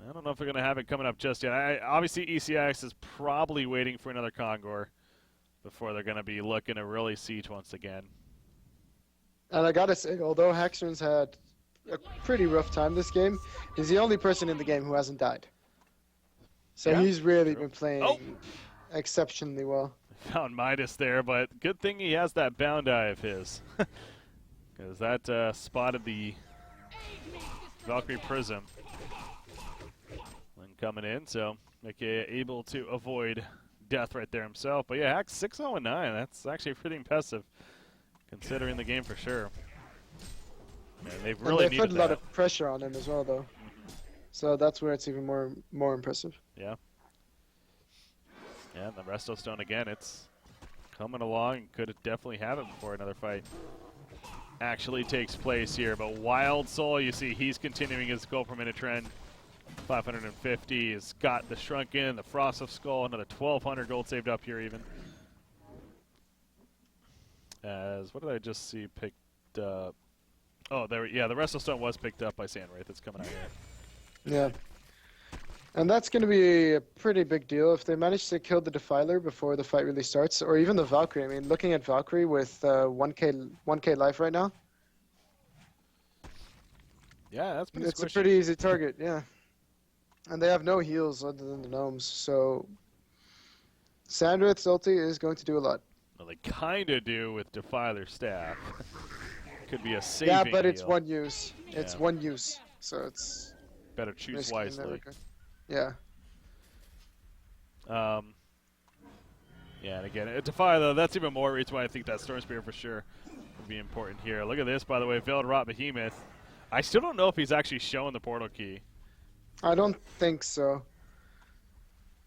I don't know if they're going to have it coming up just yet. Obviously, ECX is probably waiting for another Kongor before they're going to be looking to really siege once again. And I gotta say, although Haxorn's had a pretty rough time this game, he's the only person in the game who hasn't died. So Yeah, he's really true. been playing exceptionally well. Found Midas there, but good thing he has that bound eye of his. Because that spotted the Valkyrie Prism when coming in, so Mickey able to avoid death right there himself. But yeah, Hax 6-0-9, that's actually pretty impressive considering the game for sure. Man, they've really and they've put needed a lot that. of pressure on him as well, though. So that's where it's even more impressive. Yeah. Yeah, and the Resto Stone again, it's coming along and could definitely have it before another fight actually takes place here. But Wild Soul, you see he's continuing his goal per minute trend. 550. He's got the Shrunken, the Frost of Skull, another 1,200 gold saved up here even. As, what did I just see picked up? Oh, there, yeah, the Resto Stone was picked up by Sandwraith. It's coming out here. Yeah. And that's going to be a pretty big deal if they manage to kill the Defiler before the fight really starts, or even the Valkyrie. I mean, looking at Valkyrie with 1k life right now, Yeah, that's pretty it's squishy. a pretty easy target, yeah. And they have no heals other than the gnomes, so Sandwraith's ulti is going to do a lot. Well, they kind of do with Defiler Staff. Could be a saving Yeah, but it's heal. one use. It's Yeah. one use, so it's Better choose risky in that wisely. regard. Yeah. Yeah, and again, Defy, though, that's even more reason why I think that Storm Spear for sure would be important here. Look at this, by the way, Veiled Rot Behemoth. I still don't know if he's actually showing the Portal Key. I don't think so.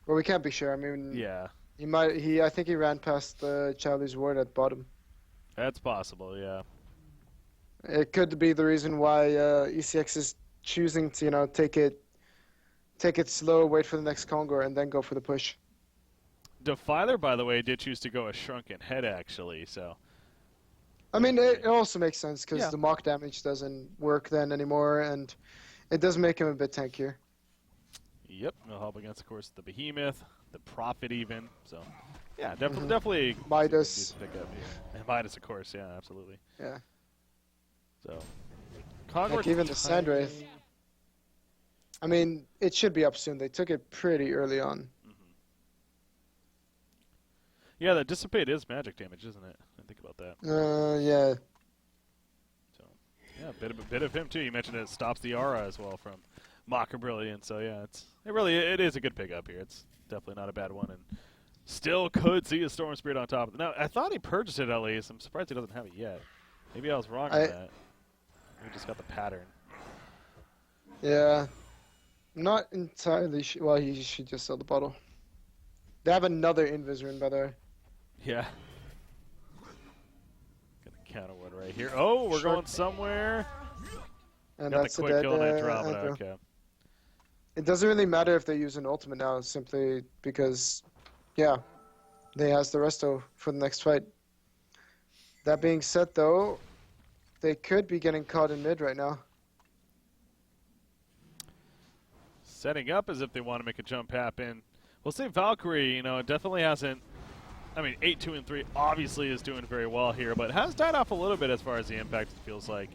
But we can't be sure. I mean, Yeah, he might. I think he ran past the Charlie's ward at bottom. that's possible, yeah. It could be the reason why ECX is choosing to, take it slow, wait for the next Kongor, and then go for the push. Defiler, by the way, did choose to go a Shrunken Head, actually, so. I mean, it also makes sense because Yeah. the mock damage doesn't work then anymore, and it does make him a bit tankier. Yep, no help against, of course, the Behemoth, the Prophet even, so. Yeah, definitely. Midas. Pick up here. And Midas, of course, yeah, absolutely. Yeah. So. Like even the Sandwraith. I mean, it should be up soon. They took it pretty early on. Yeah, that Dissipate is magic damage, isn't it? I think about that. Yeah. So, yeah, a bit of him too. You mentioned it stops the aura as well from Mocker Brilliant. So yeah, it is a good pickup here. It's definitely not a bad one, and still could see a Storm Spirit on top of it. Now I thought he purchased it at least. I'm surprised he doesn't have it yet. Maybe I was wrong on that. We just got the pattern. Yeah. I'm not entirely sure. Well, he should just sell the bottle. They have another Invis rune, by the way. Yeah. Gonna counter one right here. Oh, we're going somewhere. And Got that's the a quick dead kill and drop it. Andrew. Okay. It doesn't really matter if they use an ultimate now, simply because, yeah, they has the resto for the next fight. That being said, though, they could be getting caught in mid right now. Setting up as if they want to make a jump happen. We'll say Valkyrie, you know, it definitely hasn't. I mean, 8-2-3 obviously is doing very well here, but has died off a little bit as far as the impact, it feels like.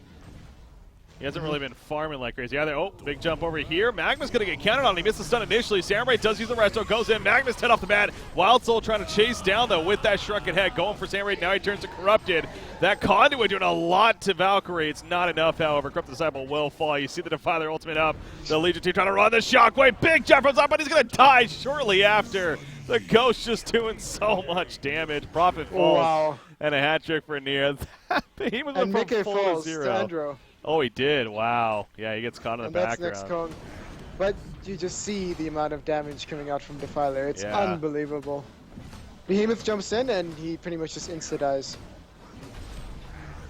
He hasn't really been farming like crazy either. Oh, big jump over here. Magma's going to get counted on. He missed the stun initially. Samurai does use the resto, goes in. Magma's 10 off the bat. Wild Soul trying to chase down, though, with that shrunken head. Going for Samurai. Now he turns to Corrupted. That Conduit doing a lot to Valkyrie. It's not enough, however. Corrupted Disciple will fall. You see the Defiler ultimate up. The Legion team trying to run the Shockwave. Big jump from top, but he's going to die shortly after. The Ghost just doing so much damage. Prophet falls. Wow. And a hat trick for Nia. He was And from Mickey full falls to to zero. Andrew. Oh, he did. Wow. Yeah, he gets caught in the That's background. next cone. But you just see the amount of damage coming out from Defiler. It's unbelievable. Behemoth jumps in and he pretty much just insta-dies.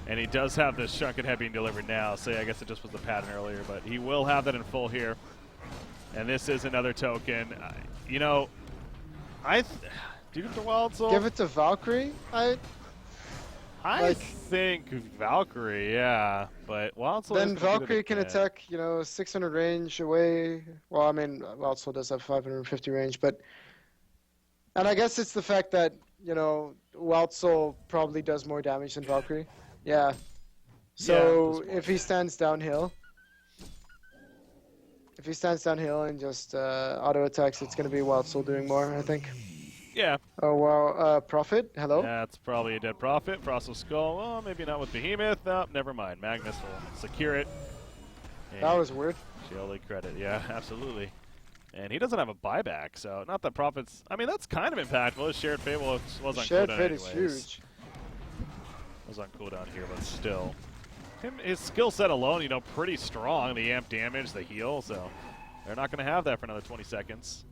And he does have this shrunken head being delivered now, so yeah, I guess it just was the pattern earlier, but he will have that in full here. And this is another token. You know, do you give it to Wild Soul? Give it to Valkyrie? I think Valkyrie, yeah, but Wild Soul. Then Valkyrie can attack, 600 range away. Well, I mean, Wild Soul does have 550 range, but. And I guess it's the fact that, Wild Soul probably does more damage than Valkyrie. Yeah. So if he stands downhill. If he stands downhill and just auto attacks, it's going to be Wild Soul doing more, I think. Yeah. Oh, wow. Prophet, hello? That's probably a dead Prophet. Frost of Skull, well, maybe not with Behemoth. Oh, never mind. Magnus will secure it. And that was weird. Shieldly credit, yeah, absolutely. And he doesn't have a buyback, so not that Prophet's. I mean, that's kind of impactful. His Shared Fate was on cooldown. Shared Fate anyways. is huge. Was on cooldown here, but still. His skill set alone, pretty strong. The amp damage, the heal, so they're not going to have that for another 20 seconds.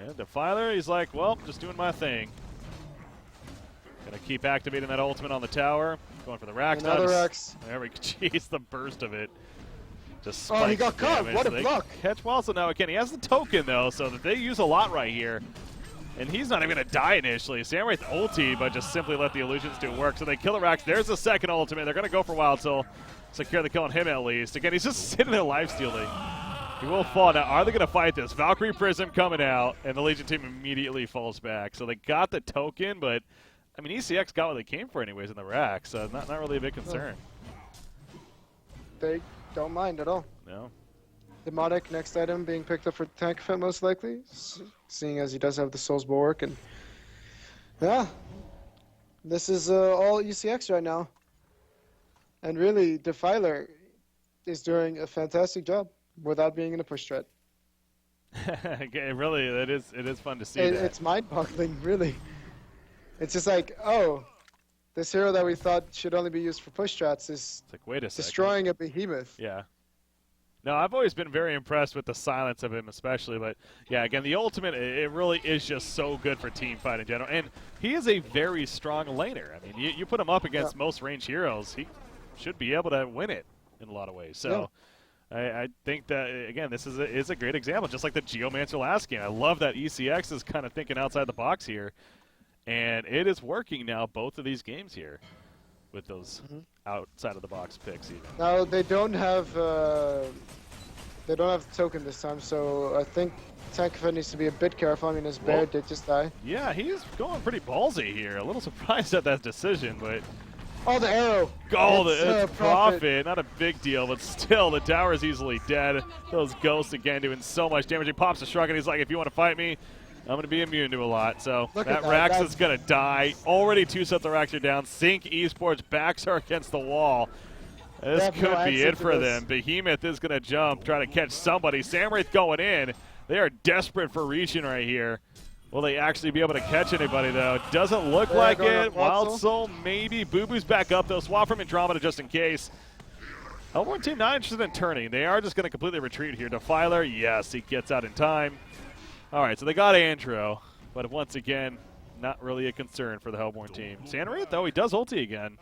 Yeah, Defiler, he's like, well, just doing my thing. Gonna keep activating that ultimate on the tower. Going for the Rax. Another Rax. There we go. Jeez, the burst of it. Just he got caught. What a block. Catch Wild Soul now again. He has the token, though, so that they use a lot right here. And he's not even going to die initially. Samurai ulti, but just simply let the illusions do work. So they kill the Rax. There's the second ultimate. They're going to go for Wild Soul. Secure the kill on him at least. Again, he's just sitting there life-stealing. He will fall. Now, are they going to fight this? Valkyrie Prism coming out, and the Legion team immediately falls back. So they got the token, but, I mean, ECX got what they came for anyways in the Rax, so not really a big concern. They don't mind at all. No. Demonic, next item being picked up for tank fit most likely, seeing as he does have the Soul's Bulwark. And yeah, this is all ECX right now. And really, Defiler is doing a fantastic job without being in a push threat. Really, it is fun to see that. It's mind-boggling, really. It's just like, oh, this hero that we thought should only be used for push strats is like, wait a second. Destroying a behemoth. Yeah. No, I've always been very impressed with the silence of him especially, but yeah, again, the ultimate, it really is just so good for team fight in general, and he is a very strong laner. I mean, you put him up against most ranged heroes, he should be able to win it in a lot of ways. So I think that, again, this is a great example, just like the Geomancer last game. I love that ECX is kind of thinking outside the box here, and it is working now both of these games here with those outside of the box picks even. Now they don't have the token this time, so I think Tankfed needs to be a bit careful. I mean, his bear did just die. Yeah, he's going pretty ballsy here. A little surprised at that decision, but oh, the arrow! Oh, it's Prophet. Not a big deal, but still, the tower is easily dead. Those ghosts again doing so much damage. He pops a shrug and he's like, if you want to fight me, I'm going to be immune to a lot. So that Rax is going to die. Already 2 sets of Rax are down. Sync Esports backs are against the wall. This could be it for them. Behemoth is going to jump, try to catch somebody. Samwraith going in. They are desperate for reaching right here. Will they actually be able to catch anybody, though? Doesn't look like it. Wild Soul, maybe. Boo Boo's back up, though. Swap from Andromeda just in case. Hellborn team not interested in turning. They are just going to completely retreat here. Defiler, yes, he gets out in time. All right, so they got Andro, but once again, not really a concern for the Hellborn team. Sanrit, though, he does ulti again.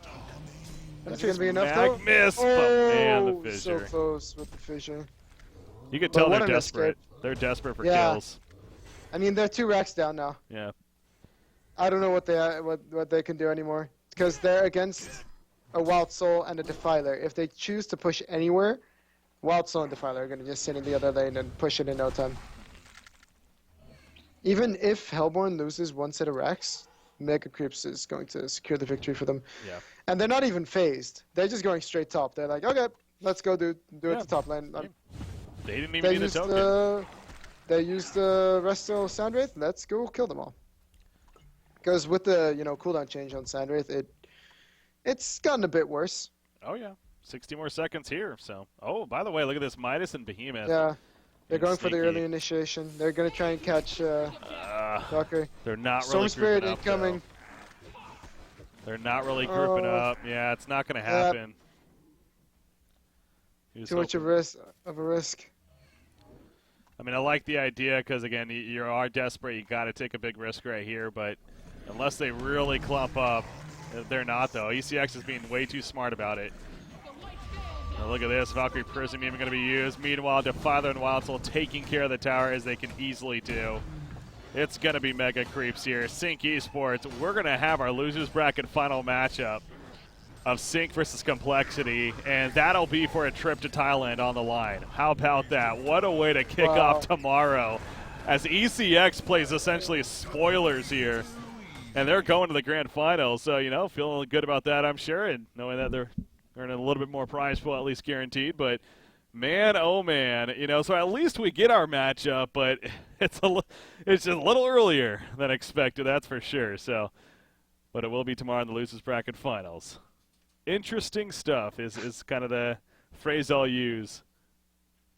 That's going to be enough, though. Miss, but man, the fissure. So close with the fissure. You can tell they're desperate. They're desperate for kills. I mean, they're 2 racks down now. Yeah. I don't know what they can do anymore because they're against a Wild Soul and a Defiler. If they choose to push anywhere, Wild Soul and Defiler are going to just sit in the other lane and push it in no time. Even if Hellborn loses 1 set of racks, Mega Creeps is going to secure the victory for them. Yeah. And they're not even phased. They're just going straight top. They're like, okay, let's go do it to top lane. They didn't even need a token. They used the Resto Sandwraith. Let's go kill them all. Because with the cooldown change on Sandwraith, it's gotten a bit worse. Oh yeah, 60 more seconds here. So, oh, by the way, look at this Midas and Behemoth. Yeah, they're going for the early initiation. They're gonna try and catch Docker. They're not Storm really Spirit grouping up, incoming. though. They're not really grouping up. Yeah, it's not gonna happen. Too much of a risk. I mean, I like the idea because, again, you are desperate. You got to take a big risk right here. But unless they really clump up, they're not, though. ECX is being way too smart about it. Now look at this. Valkyrie Prism even going to be used. Meanwhile, Defiler and Wild Soul taking care of the tower as they can easily do. It's going to be Mega Creeps here. Sync Esports, we're going to have our losers bracket final matchup of Sync versus Complexity, and that'll be for a trip to Thailand on the line. How about that? What a way to kick off tomorrow as ECX plays essentially spoilers here, and they're going to the grand finals. So, feeling good about that, I'm sure, and knowing that they're earning a little bit more prize pool, at least guaranteed. But, man, oh, man, so at least we get our matchup, but it's just a little earlier than expected, that's for sure. So, but it will be tomorrow in the losers bracket finals. Interesting stuff is kind of the phrase I'll use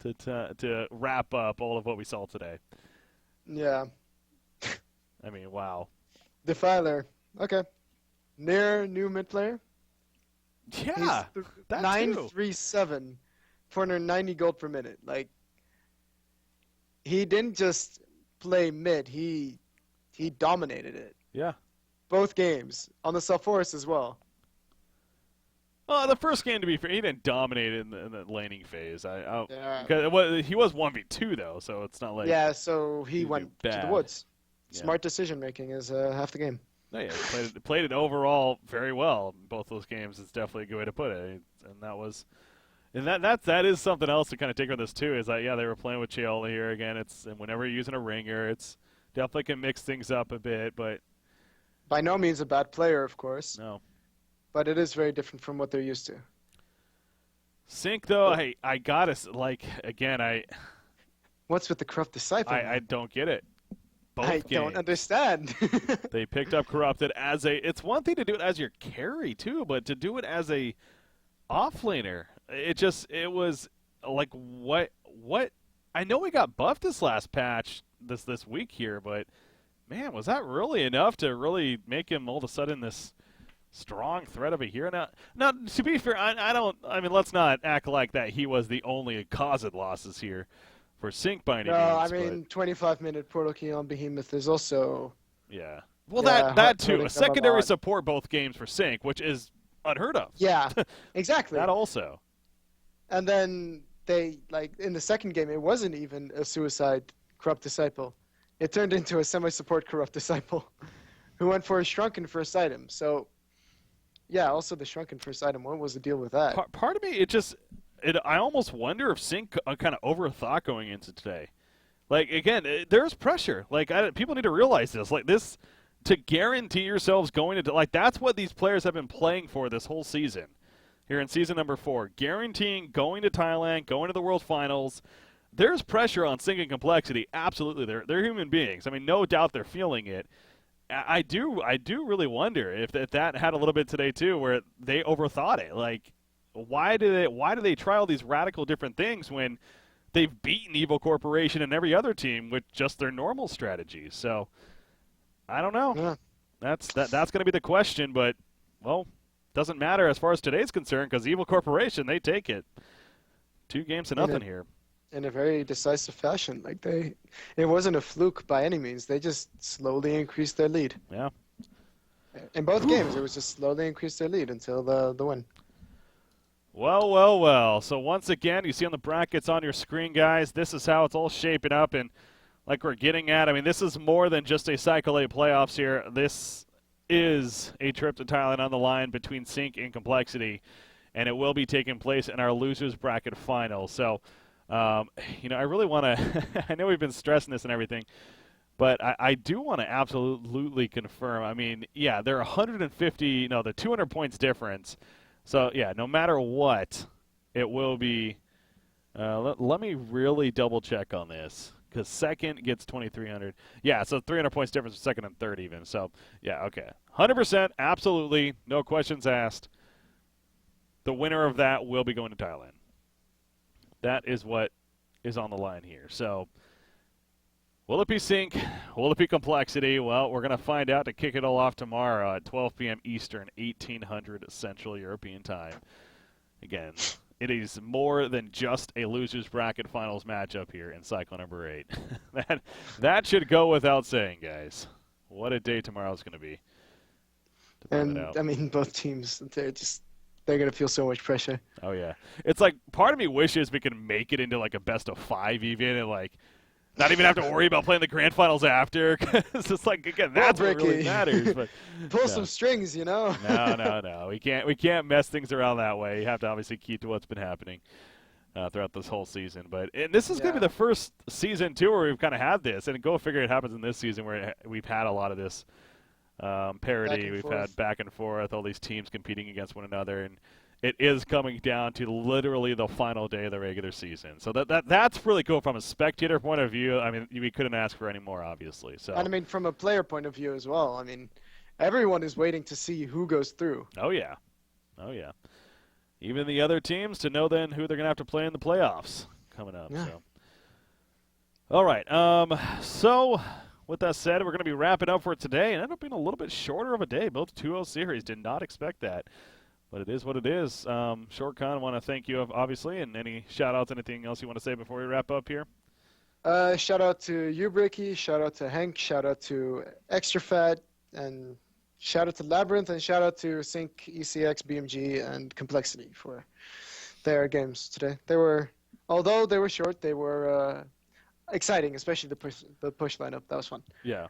to wrap up all of what we saw today. Yeah. I mean, wow. Defiler. Okay. Near new mid player. Yeah. He's that 937, 490 gold per minute. Like, he didn't just play mid. He dominated it. Yeah. Both games on the Self-Forest as well. Well, the first game, to be fair, he didn't dominate in the laning phase. Yeah. He was 1v2, though, so it's not like... Yeah, so he went to the woods. Yeah. Smart decision-making is half the game. No, yeah, played it overall very well. Both those games is definitely a good way to put it. That is something else to kind of take from this, too, is that, yeah, they were playing with Cheola here again. And whenever you're using a ringer, it's definitely can mix things up a bit, but... By no means a bad player, of course. No. But it is very different from what they're used to. Sync, though, I gotta, again, What's with the Corrupt Disciple? I don't get it. I don't understand. They picked up Corrupted as it's one thing to do it as your carry, too, but to do it as a offlaner, it was like, what, I know we got buffed this last patch, this week here, but, man, was that really enough to really make him all of a sudden this strong threat of a hero? Now, to be fair, I mean, let's not act like that he was the only cause of losses here for Sync by any means. No, I mean, 25-minute portal key on Behemoth is also... Yeah. Well, that too. A secondary support both games for Sync, which is unheard of. Yeah, exactly. That also. And then in the second game, it wasn't even a suicide Corrupt Disciple. It turned into a semi-support Corrupt Disciple who went for a Shrunken first item. So... Yeah, also the Shrunken first item. What was the deal with that? Part of me, I almost wonder if Sync kind of overthought going into today. Like, again, there's pressure. Like, people need to realize this. Like, this, to guarantee yourselves going into, like, that's what these players have been playing for this whole season. Here in season number 4. Guaranteeing going to Thailand, going to the World Finals. There's pressure on Sync and Complexity. Absolutely. They're human beings. I mean, no doubt they're feeling it. I do really wonder if that had a little bit today too, where they overthought it. Like, why do they try all these radical different things when they've beaten Evil Corporation and every other team with just their normal strategies? So I don't know. Yeah. That's going to be the question. But well, doesn't matter as far as today's concerned because Evil Corporation, they take it. 2 games to in nothing a here. in a very decisive fashion. It wasn't a fluke by any means. They just slowly increased their lead. Yeah. In both Whew. games, it was just slowly increased their lead until the win. Well, well, well. So once again, you see on the brackets on your screen, guys, this is how it's all shaping up. And like we're getting at, I mean, this is more than just a Cycle 8 playoffs here. This is a trip to Thailand on the line between Sync and Complexity. And it will be taking place in our losers bracket final. So, I really want to, I know we've been stressing this and everything, but I do want to absolutely confirm. I mean, yeah, they're 150, no, the 200 points difference. So, yeah, no matter what, it will be. Let me really double check on this because second gets 2,300. Yeah, so 300 points difference for second and third even. So, yeah, okay. 100%, absolutely, no questions asked. The winner of that will be going to Thailand. That is what is on the line here. So, will it be Sync? Will it be Complexity? Well, we're going to find out to kick it all off tomorrow at 12 p.m. Eastern, 1800 Central European Time. Again, it is more than just a losers bracket finals matchup here in cycle number 8. that should go without saying, guys. What a day tomorrow is going to be. And I mean, both teams, they're going to feel so much pressure. Oh, yeah. It's like part of me wishes we could make it into like a best of 5 even and like not even have to worry about playing the grand finals after because it's like, again, that's what really matters. But pull some strings, you know? No. We can't mess things around that way. You have to obviously keep to what's been happening throughout this whole season. And this is going to be the first season, too, where we've kind of had this. And go figure it happens in this season where we've had a lot of this parity. We've had back and forth, all these teams competing against one another, and it is coming down to literally the final day of the regular season. So that's really cool from a spectator point of view. I mean, we couldn't ask for any more, obviously. So, and I mean, from a player point of view as well. I mean, everyone is waiting to see who goes through. Oh yeah. Even the other teams to know then who they're gonna have to play in the playoffs coming up. Yeah. So, all right. So. With that said, we're going to be wrapping up for today, and ended up being a little bit shorter of a day. Both 2-0 series. Did not expect that, but it is what it is. Short Con, want to thank you, obviously, and any shout-outs, anything else you want to say before we wrap up here? Shout out to you, Bricky. Shout out to Hank. Shout out to Extra Fat, and shout out to Labyrinth, and shout out to Sync, ECX, BMG, and Complexity for their games today. Although they were short, they were exciting, especially the push lineup. That was fun. Yeah.